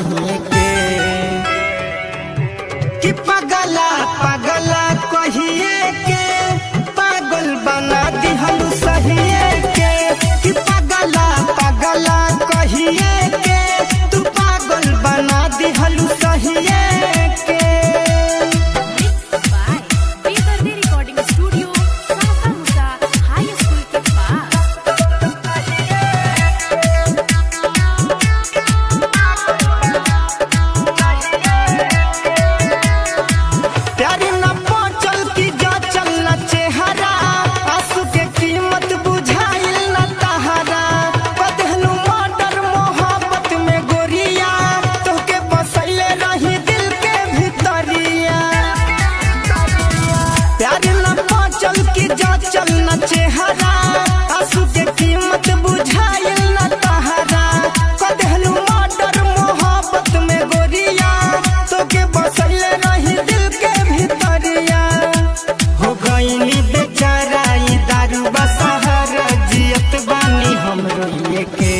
वहीं के कि पगला पगला कहिए के पागल बना दी हम सहिए के कि पगला पगला कहिए के तू पागल बना दी हम सहिए के। चलना चेहरा आंसू के कीमत बुझाइल न तहरा कदहलू मर्डर मोहब्बत में गोरिया तो के बसैले रही दिल के भीतरिया हो गईनी बेचारा ई दारू बसहर जियत बानी हम रोइए के।